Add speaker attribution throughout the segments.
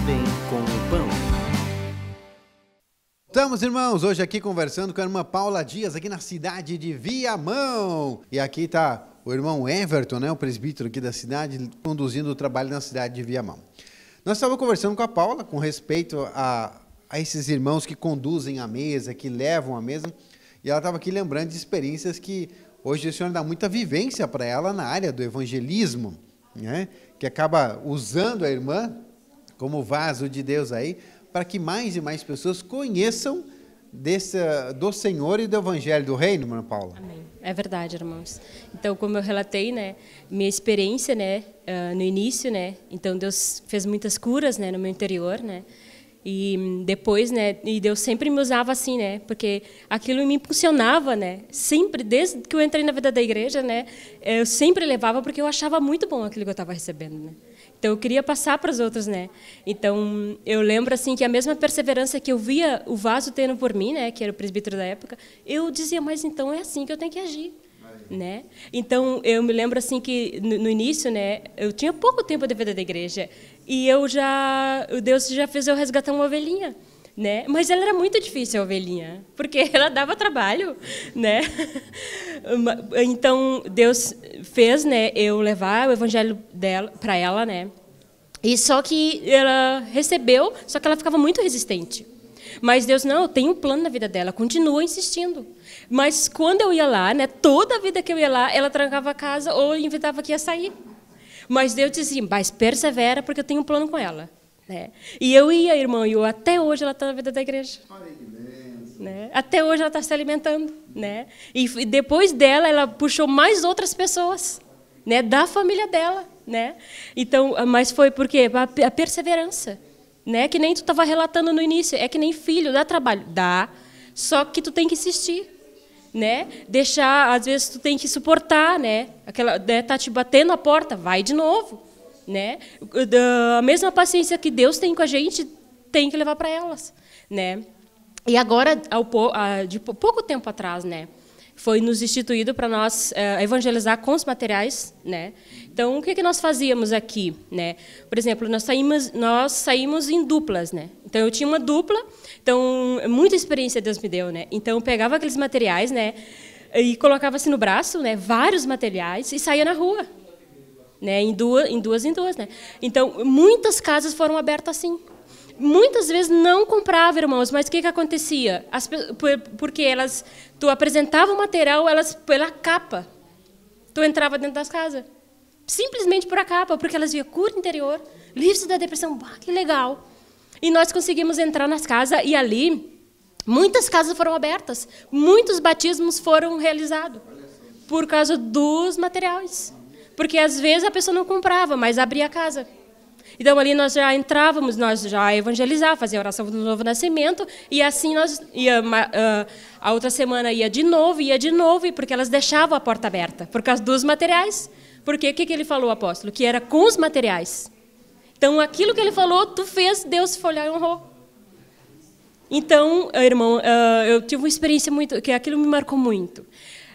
Speaker 1: vem com o pão.
Speaker 2: Estamos, irmãos, hoje aqui conversando com a irmã Paula Dias, aqui na cidade de Viamão. E aqui está o irmão Everton, né, o presbítero aqui da cidade, conduzindo o trabalho na cidade de Viamão. Nós estávamos conversando com a Paula com respeito a esses irmãos que conduzem a mesa, que levam a mesa. E ela estava aqui lembrando de experiências que hoje o Senhor dá muita vivência para ela na área do evangelismo, né, que acaba usando a irmã como vaso de Deus aí, para que mais e mais pessoas conheçam do Senhor e do Evangelho do Reino, irmã Paula.
Speaker 3: Amém. É verdade, irmãos. Então, como eu relatei, né, minha experiência, né, no início, né, então Deus fez muitas curas, né, no meu interior, né, e depois, né, e Deus sempre me usava assim, né, porque aquilo me impulsionava, né, sempre, desde que eu entrei na vida da igreja, né, eu sempre levava porque eu achava muito bom aquilo que eu estava recebendo, né. Então, eu queria passar para os outros, né? Então, eu lembro, assim, que a mesma perseverança que eu via o vaso tendo por mim, né? Que era o presbítero da época, eu dizia, mas então é assim que eu tenho que agir, né? Então, eu me lembro, assim, que no início, né? Eu tinha pouco tempo de vida da igreja e Deus já fez eu resgatar uma ovelhinha, né? Mas ela era muito difícil, a ovelhinha, porque ela dava trabalho, né? Então, Deus fez, né, eu levar o evangelho dela para ela, né? E só que ela recebeu, só que ela ficava muito resistente. Mas Deus, não, eu tenho um plano na vida dela, continua insistindo. Mas quando eu ia lá, né, toda a vida que eu ia lá, ela trancava a casa ou inventava que ia sair. Mas Deus dizia, mas persevera, porque eu tenho um plano com ela. Né? E eu ia, irmão, e até hoje ela está na vida da igreja. Né? Até hoje ela está se alimentando. Né? E depois dela, ela puxou mais outras pessoas, né, da família dela. Né? Então, mas foi porque a perseverança. Né? Que nem tu estava relatando no início. É que nem filho, dá trabalho. Dá, só que tu tem que insistir. Né? Deixar, às vezes tu tem que suportar. Né? Aquela, né, tá te batendo a porta, vai de novo. Né? A mesma paciência que Deus tem com a gente, tem que levar para elas, né? E agora, de pouco tempo atrás, né, foi nos instituído para nós evangelizar com os materiais, né? Então, o que nós fazíamos aqui, né? Por exemplo, nós saímos em duplas, né? Então, eu tinha uma dupla, então muita experiência Deus me deu, né? Então, eu pegava aqueles materiais, né, e colocava assim no braço, né, vários materiais e saía na rua. Né, em duas, né? Então, muitas casas foram abertas assim. Muitas vezes não comprava, irmãos, mas o que acontecia? Porque tu apresentava o material, elas pela capa, tu entrava dentro das casas. Simplesmente por a capa, porque elas viam cura interior, livre da depressão, que legal. E nós conseguimos entrar nas casas e ali, muitas casas foram abertas, muitos batismos foram realizados por causa dos materiais. Porque, às vezes, a pessoa não comprava, mas abria a casa. Então, ali nós já entrávamos, nós já evangelizávamos, fazia a oração do novo nascimento, e assim nós a outra semana ia de novo, e porque elas deixavam a porta aberta, por causa dos materiais. Porque o que ele falou, apóstolo? Que era com os materiais. Então, aquilo que ele falou, tu fez, Deus foi lá e honrou. Então, irmão, eu tive uma experiência muito, que aquilo me marcou muito.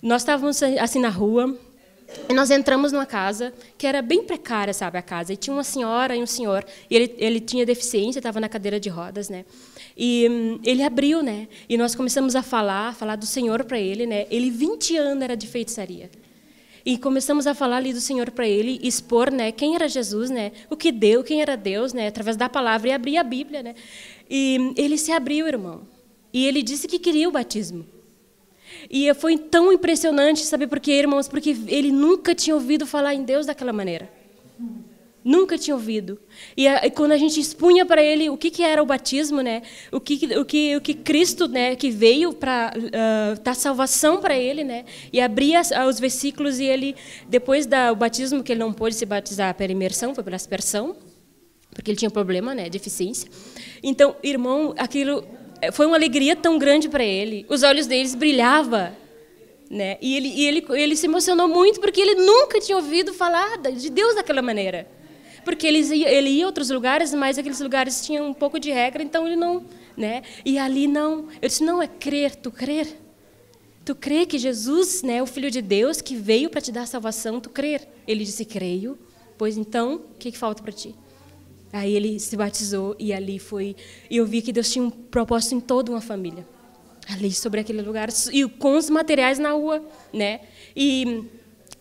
Speaker 3: Nós estávamos assim na rua, e nós entramos numa casa que era bem precária, sabe, a casa. E tinha uma senhora e um senhor. E ele tinha deficiência, estava na cadeira de rodas, né? E ele abriu, né? E nós começamos a falar do Senhor para ele, né? Ele 20 anos era de feitiçaria. E começamos a falar ali do Senhor para ele, expor, né, quem era Jesus, né? O que deu, quem era Deus, né? Através da palavra e abrir a Bíblia, né? E ele se abriu, irmão. E ele disse que queria o batismo. E foi tão impressionante, sabe por quê, irmãos? Porque ele nunca tinha ouvido falar em Deus daquela maneira. Nunca tinha ouvido. E quando a gente expunha para ele o que era o batismo, né? O que Cristo, né, que veio para dar salvação para ele, né? E abria os versículos e ele, depois do batismo, que ele não pôde se batizar pela imersão, foi pela aspersão, porque ele tinha problema, né, deficiência. Então, irmão, aquilo foi uma alegria tão grande para ele. Os olhos deles brilhavam, né? E ele se emocionou muito porque ele nunca tinha ouvido falar de Deus daquela maneira. Porque ele ia a outros lugares, mas aqueles lugares tinham um pouco de regra, então ele não, né? E ali não. Eu disse, não, é crer, tu crer. Tu crê que Jesus, né, o Filho de Deus, que veio para te dar salvação, tu crer. Ele disse, creio. Pois então, o que falta para ti? Aí ele se batizou e ali foi... E eu vi que Deus tinha um propósito em toda uma família. Ali, sobre aquele lugar. E com os materiais na rua, né? E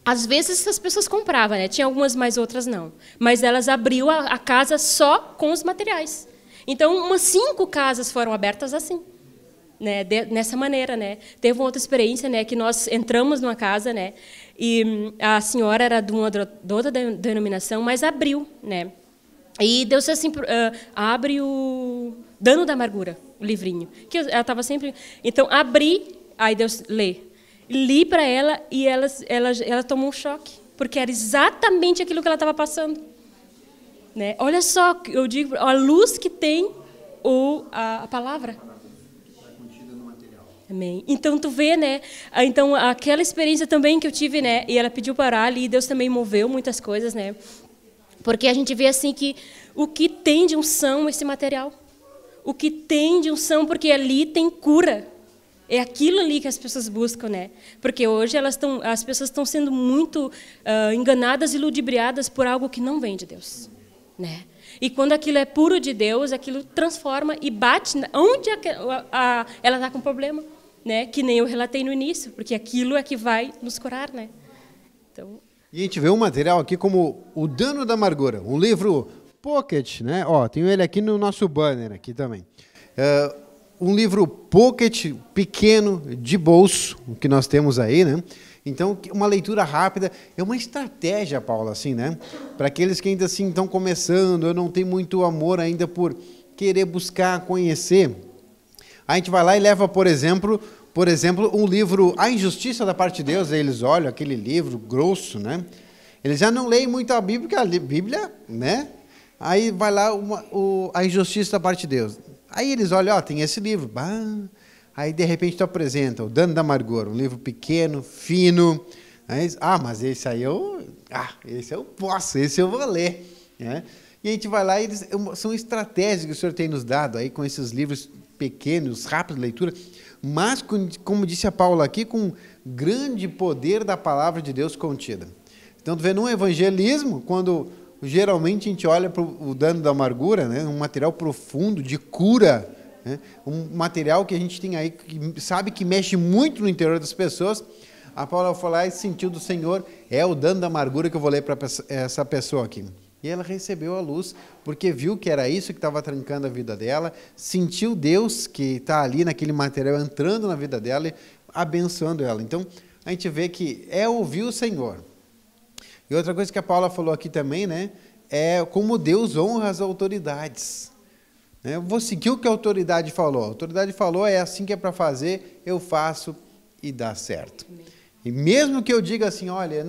Speaker 3: às vezes as pessoas compravam, né? Tinha algumas, mas outras não. Mas elas abriu a casa só com os materiais. Então, umas 5 casas foram abertas assim. Né, nessa maneira, né? Teve uma outra experiência, né, que nós entramos numa casa, né, e a senhora era de outra denominação, mas abriu, né? E Deus assim, abre o Dano da Amargura, o livrinho, que ela estava sempre. Então abri, aí Deus li para ela e ela tomou um choque, porque era exatamente aquilo que ela estava passando, né? Olha só, eu digo, a luz que tem a palavra. Amém. Então, tu vê, né? Então, aquela experiência também que eu tive, né? E ela pediu para orar ali, e Deus também moveu muitas coisas, né? Porque a gente vê assim que o que tem de unção esse material. O que tem de unção, porque ali tem cura. É aquilo ali que as pessoas buscam, né? Porque hoje as pessoas estão sendo muito enganadas e ludibriadas por algo que não vem de Deus, né? E quando aquilo é puro de Deus, aquilo transforma e bate onde ela está com problema. Né? Que nem eu relatei no início, porque aquilo é que vai nos curar, né? Então...
Speaker 2: E a gente vê um material aqui como O Dano da Amargura, um livro pocket, né? Ó, tenho ele aqui no nosso banner aqui também. Um livro pocket, pequeno, de bolso, o que nós temos aí, né? Então, uma leitura rápida, é uma estratégia, Paula, assim, né? Para aqueles que ainda assim estão começando, eu não tenho muito amor ainda por querer buscar, conhecer. A gente vai lá e leva, por exemplo, um livro, A Injustiça da Parte de Deus, eles olham aquele livro grosso, né? Eles já não leem muito a Bíblia, porque a Bíblia, né? Aí vai lá A Injustiça da Parte de Deus. Aí eles olham, ó, tem esse livro. Bah. Aí, de repente, tu apresenta O Dano da Amargura, um livro pequeno, fino. Aí, mas esse aí esse eu posso, esse eu vou ler. Né? E a gente vai lá e são estratégias que o Senhor tem nos dado aí com esses livros pequenos, rápidos de leitura, mas, como disse a Paula aqui, com grande poder da palavra de Deus contida. Então, tu vê no evangelismo, quando geralmente a gente olha para o Dano da Amargura, né, um material profundo, de cura, né, um material que a gente tem aí, que sabe que mexe muito no interior das pessoas, a Paula foi lá e sentiu do Senhor, é o Dano da Amargura que eu vou ler para essa pessoa aqui. E ela recebeu a luz, porque viu que era isso que estava trancando a vida dela, sentiu Deus que está ali naquele material, entrando na vida dela e abençoando ela. Então, a gente vê que é ouvir o Senhor. E outra coisa que a Paula falou aqui também, né, é como Deus honra as autoridades. Eu vou seguir o que a autoridade falou. A autoridade falou, é assim que é para fazer, eu faço e dá certo. E mesmo que eu diga assim, olha,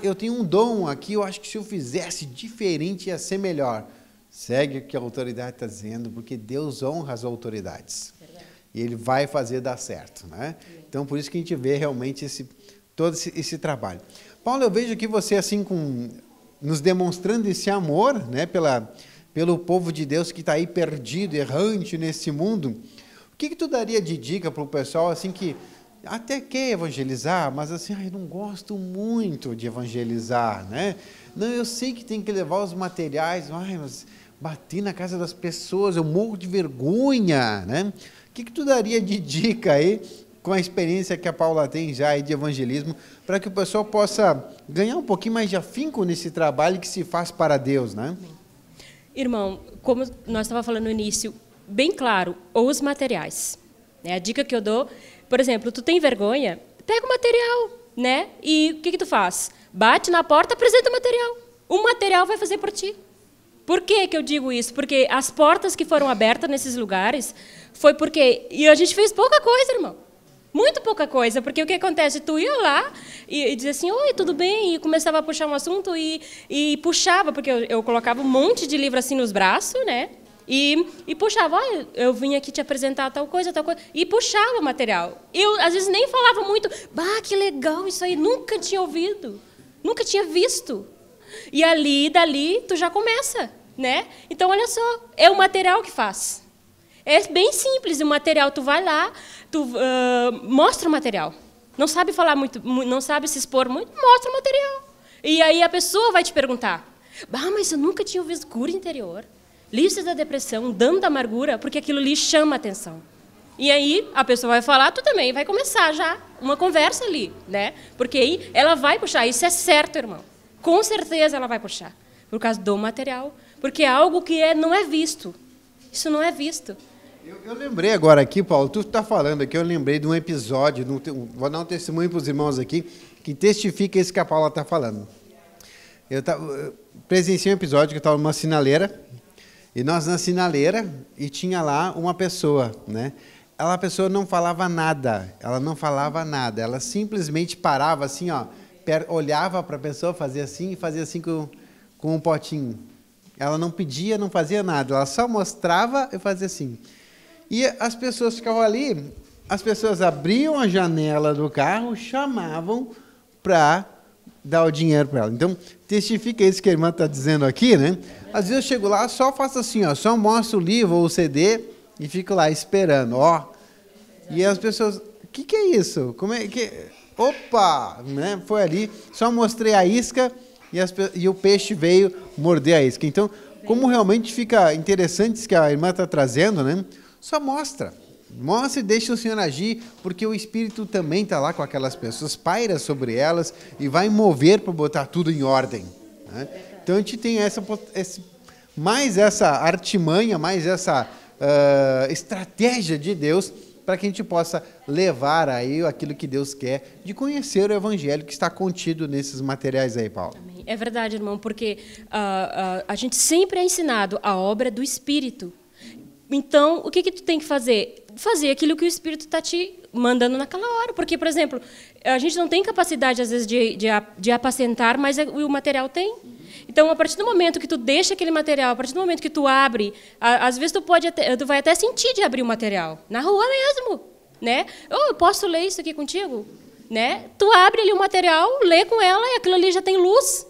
Speaker 2: eu tenho um dom aqui, eu acho que se eu fizesse diferente ia ser melhor. Segue o que a autoridade está dizendo, porque Deus honra as autoridades. Verdade. E Ele vai fazer dar certo. Né? Então, por isso que a gente vê realmente todo esse trabalho. Paulo, eu vejo aqui você assim, nos demonstrando esse amor, né, pelo povo de Deus que está aí perdido, errante nesse mundo. O que tu daria de dica para o pessoal assim que até quer evangelizar, mas assim, eu não gosto muito de evangelizar, né? Não, eu sei que tem que levar os materiais, mas bati na casa das pessoas, eu morro de vergonha, né? O que tu daria de dica aí, com a experiência que a Paula tem já aí de evangelismo, para que o pessoal possa ganhar um pouquinho mais de afinco nesse trabalho que se faz para Deus, né?
Speaker 3: Irmão, como nós estávamos falando no início, bem claro, os materiais. A dica que eu dou, por exemplo, tu tem vergonha, pega o material, né? E o que tu faz? Bate na porta, apresenta o material. O material vai fazer por ti. Por que eu digo isso? Porque as portas que foram abertas nesses lugares foi porque... E a gente fez pouca coisa, irmão. Muito pouca coisa. Porque o que acontece? Tu ia lá e dizia assim, oi, tudo bem? E começava a puxar um assunto e puxava, porque eu colocava um monte de livro assim nos braços, né? E puxava, eu vim aqui te apresentar tal coisa, e puxava o material. Eu, às vezes, nem falava muito, que legal isso aí, nunca tinha ouvido, nunca tinha visto. E dali, tu já começa, né? Então, olha só, é o material que faz. É bem simples, o material, tu vai lá, tu mostra o material. Não sabe falar muito, não sabe se expor muito, mostra o material. E aí a pessoa vai te perguntar. Mas eu nunca tinha ouvido cura interior, livre da depressão, dano da amargura, porque aquilo lhe chama a atenção. E aí a pessoa vai falar, tu também vai começar já uma conversa ali, né? Porque aí ela vai puxar, isso é certo, irmão. Com certeza ela vai puxar, por causa do material, porque é algo que não é visto. Isso não é visto.
Speaker 2: Eu lembrei agora aqui, Paulo, tu está falando aqui, eu lembrei de um episódio, vou dar um testemunho para os irmãos aqui, que testifica isso que a Paula está falando. Eu presenciei um episódio que eu estava numa sinaleira, e nós na sinaleira, e tinha lá uma pessoa, né? A pessoa não falava nada, ela simplesmente parava assim, ó, olhava para a pessoa, fazia assim e fazia assim com um potinho. Ela não pedia, não fazia nada, ela só mostrava e fazia assim. E as pessoas ficavam ali, as pessoas abriam a janela do carro, chamavam para dar o dinheiro para ela. Então, testifica isso que a irmã está dizendo aqui, né? Às vezes eu chego lá, só faço assim, ó, só mostro o livro ou o CD e fico lá esperando, ó. E as pessoas, o que é isso? Como é que... Opa! Né? Foi ali, só mostrei a isca e o peixe veio morder a isca. Então, como realmente fica interessante isso que a irmã está trazendo, né? Só mostra e deixa o Senhor agir, porque o Espírito também está lá com aquelas pessoas, paira sobre elas e vai mover para botar tudo em ordem. Né? Então, a gente tem mais essa artimanha, mais essa estratégia de Deus para que a gente possa levar aí aquilo que Deus quer, de conhecer o Evangelho que está contido nesses materiais aí, Paulo.
Speaker 3: É verdade, irmão, porque a gente sempre é ensinado a obra do Espírito. Então, o que tu tem que fazer? Fazer aquilo que o Espírito está te mandando naquela hora. Porque, por exemplo, a gente não tem capacidade, às vezes, de apacentar, mas o material tem. Então, a partir do momento que tu deixa aquele material, a partir do momento que tu abre, às vezes tu vai até sentir de abrir o material, na rua mesmo, né? Eu posso ler isso aqui contigo? Né? Tu abre ali o material, lê com ela e aquilo ali já tem luz.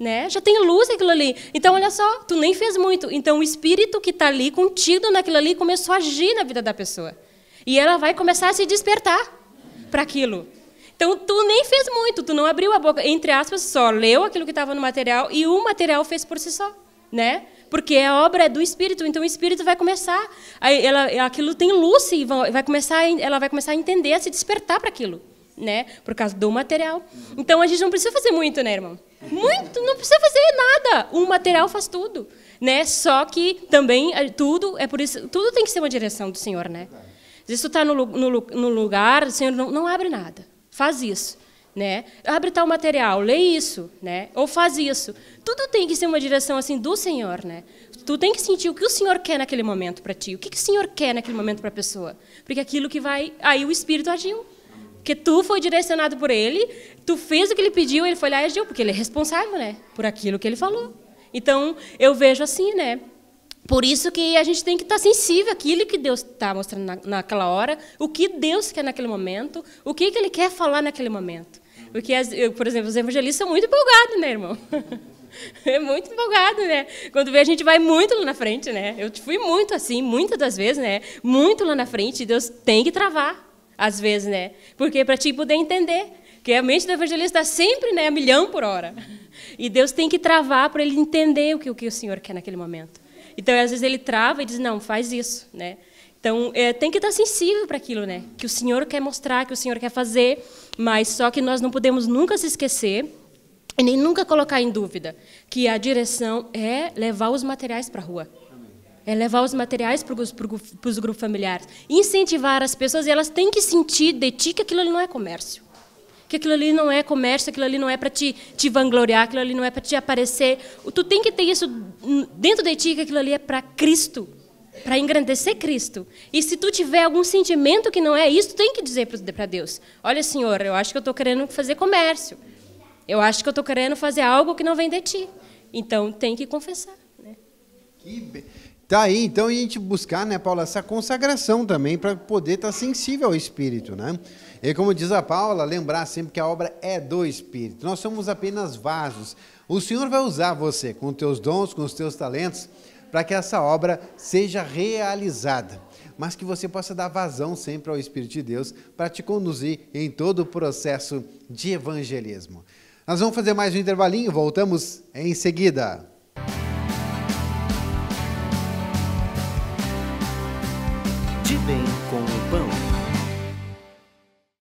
Speaker 3: Né? Já tem luz aquilo ali. Então, olha só, tu nem fez muito. Então, o Espírito que está ali, contido naquilo ali, começou a agir na vida da pessoa. E ela vai começar a se despertar para aquilo. Então, tu nem fez muito, tu não abriu a boca, entre aspas, só leu aquilo que estava no material e o material fez por si só, né? Porque a obra é do Espírito, então o Espírito vai começar, aquilo tem luz e ela vai começar a entender, a se despertar para aquilo, né? Por causa do material. Então, a gente não precisa fazer muito, né, irmão? Muito, não precisa fazer nada. O material faz tudo, né? Só que também tudo é por isso, tudo tem que ser uma direção do Senhor, né? Se tu está no lugar, o Senhor não abre nada. Faz isso, né? Abre tal material, lê isso, né? Ou faz isso. Tudo tem que ser uma direção assim do Senhor, né? Tu tem que sentir o que o Senhor quer naquele momento para ti. O que o Senhor quer naquele momento para a pessoa? Porque aquilo que vai, aí o Espírito agiu. Porque tu foi direcionado por Ele, tu fez o que Ele pediu, Ele foi lá e agiu, porque Ele é responsável, né? Por aquilo que Ele falou. Então, eu vejo assim, né? Por isso que a gente tem que estar sensível àquilo que Deus está mostrando naquela hora, o que Deus quer naquele momento, o que Ele quer falar naquele momento. Porque, por exemplo, os evangelistas são muito empolgados, né, irmão? É muito empolgado, né? Quando vê, a gente vai muito lá na frente, né? Eu fui muito assim, muitas das vezes, né? Muito lá na frente, Deus tem que travar, às vezes, né? Porque para ti poder entender, que a mente do evangelista está sempre, né, a 1.000.000 por hora. E Deus tem que travar para ele entender o que o Senhor quer naquele momento. Então, às vezes, ele trava e diz, não, faz isso, né? Então, tem que estar sensível para aquilo, né? Que o Senhor quer mostrar, que o Senhor quer fazer, mas só que nós não podemos nunca se esquecer e nem nunca colocar em dúvida que a direção é levar os materiais para a rua. É levar os materiais para os grupos familiares. Incentivar as pessoas, e elas têm que sentir de ti que aquilo ali não é comércio. Que aquilo ali não é comércio, aquilo ali não é para te vangloriar, aquilo ali não é para te aparecer. Tu tem que ter isso dentro de ti, que aquilo ali é para Cristo, para engrandecer Cristo. E se tu tiver algum sentimento que não é isso, tu tem que dizer para Deus, olha, Senhor, eu acho que eu estou querendo fazer comércio. Eu acho que eu estou querendo fazer algo que não vem de ti. Então, tem que confessar. Né?
Speaker 2: Tá aí, então, a gente buscar, né, Paula, essa consagração também, para poder estar sensível ao Espírito, né? E como diz a Paula, lembrar sempre que a obra é do Espírito. Nós somos apenas vasos. O Senhor vai usar você com os teus dons, com os teus talentos, para que essa obra seja realizada. Mas que você possa dar vazão sempre ao Espírito de Deus para te conduzir em todo o processo de evangelismo. Nós vamos fazer mais um intervalinho, voltamos em seguida.
Speaker 1: De Bem com o Pão.